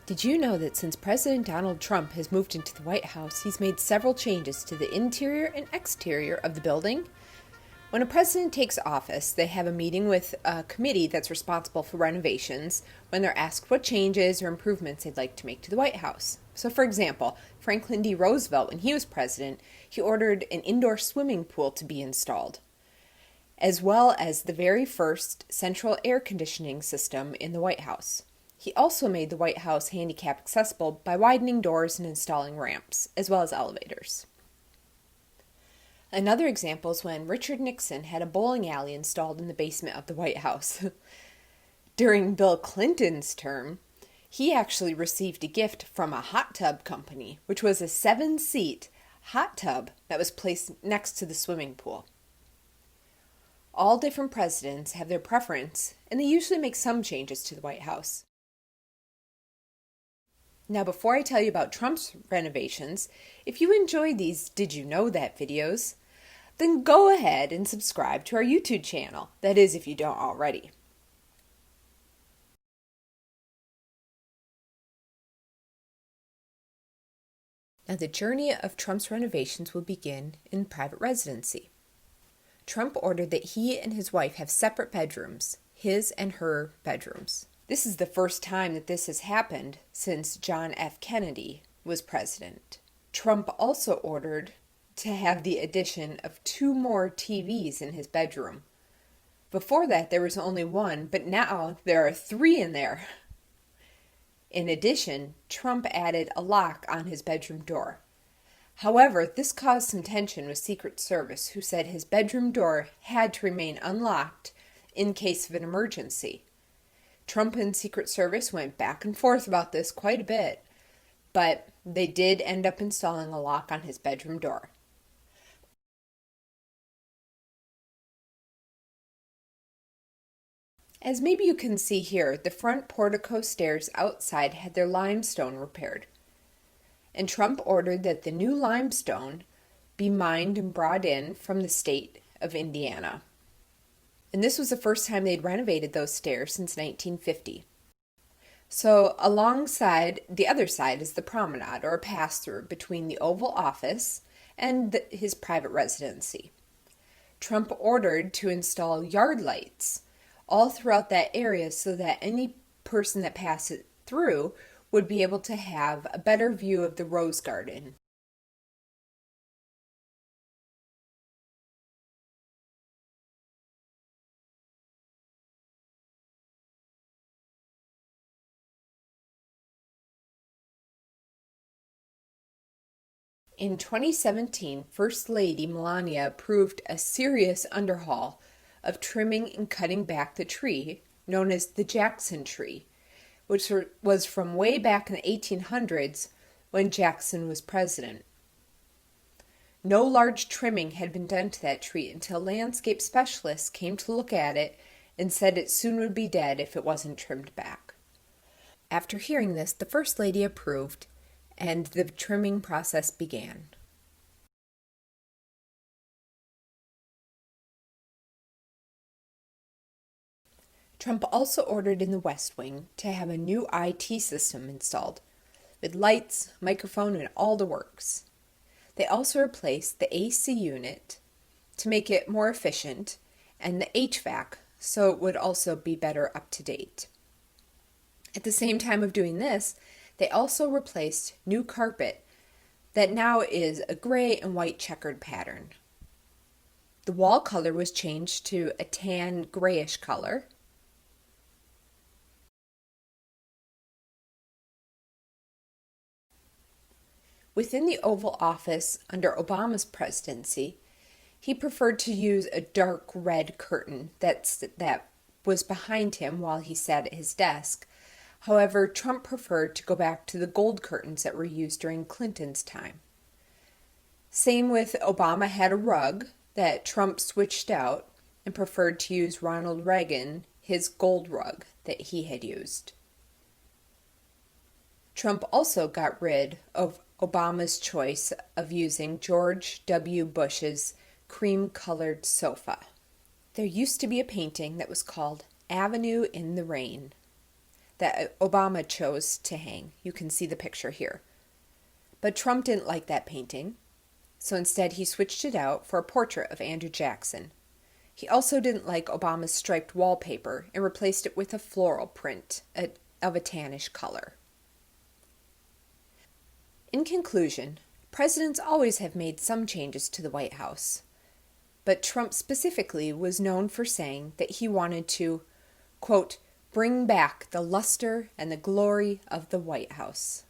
Did you know that since President Donald Trump has moved into the White House, he's made several changes to the interior and exterior of the building? When a president takes office, they have a meeting with a committee that's responsible for renovations when they're asked what changes or improvements they'd like to make to the White House. So, for example, Franklin D. Roosevelt, when he was president, he ordered an indoor swimming pool to be installed, as well as the very first central air conditioning system in the White House. He also made the White House handicap accessible by widening doors and installing ramps, as well as elevators. Another example is when Richard Nixon had a bowling alley installed in the basement of the White House. During Bill Clinton's term, he actually received a gift from a hot tub company, which was a 7-seat hot tub that was placed next to the swimming pool. All different presidents have their preference, and they usually make some changes to the White House. Now, before I tell you about Trump's renovations, if you enjoyed these Did You Know That videos, then go ahead and subscribe to our YouTube channel. That is, if you don't already. Now, the journey of Trump's renovations will begin in private residency. Trump ordered that he and his wife have separate bedrooms, his and her bedrooms. This is the first time that this has happened since John F. Kennedy was president. Trump also ordered to have the addition of 2 more TVs in his bedroom. Before that, there was only 1, but now there are 3 in there. In addition, Trump added a lock on his bedroom door. However, this caused some tension with Secret Service, who said his bedroom door had to remain unlocked in case of an emergency. Trump and Secret Service went back and forth about this quite a bit, but they did end up installing a lock on his bedroom door. As maybe you can see here, the front portico stairs outside had their limestone repaired, and Trump ordered that the new limestone be mined and brought in from the state of Indiana. And this was the first time they'd renovated those stairs since 1950. So alongside the other side is the promenade, or a pass-through between the Oval Office and his private residency. Trump ordered to install yard lights all throughout that area so that any person that passed it through would be able to have a better view of the Rose Garden. In 2017, First Lady Melania approved a serious underhaul of trimming and cutting back the tree known as the Jackson tree, which was from way back in the 1800s when Jackson was president. No large trimming had been done to that tree until landscape specialists came to look at it and said it soon would be dead if it wasn't trimmed back. After hearing this, the First Lady approved, and the trimming process began. Trump also ordered in the West Wing to have a new IT system installed, with lights, microphone, and all the works. They also replaced the AC unit to make it more efficient, and the HVAC so it would also be better up to date. At the same time of doing this, they also replaced new carpet that now is a gray and white checkered pattern. The wall color was changed to a tan grayish color. Within the Oval Office under Obama's presidency, he preferred to use a dark red curtain that was behind him while he sat at his desk. However, Trump preferred to go back to the gold curtains that were used during Clinton's time. Same with Obama had a rug that Trump switched out and preferred to use Ronald Reagan, his gold rug that he had used. Trump also got rid of Obama's choice of using George W. Bush's cream-colored sofa. There used to be a painting that was called Avenue in the Rain. that Obama chose to hang. You can see the picture here. But Trump didn't like that painting, so instead he switched it out for a portrait of Andrew Jackson. He also didn't like Obama's striped wallpaper and replaced it with a floral print of a tannish color. In conclusion, presidents always have made some changes to the White House, but Trump specifically was known for saying that he wanted to, quote, bring back the luster and the glory of the White House.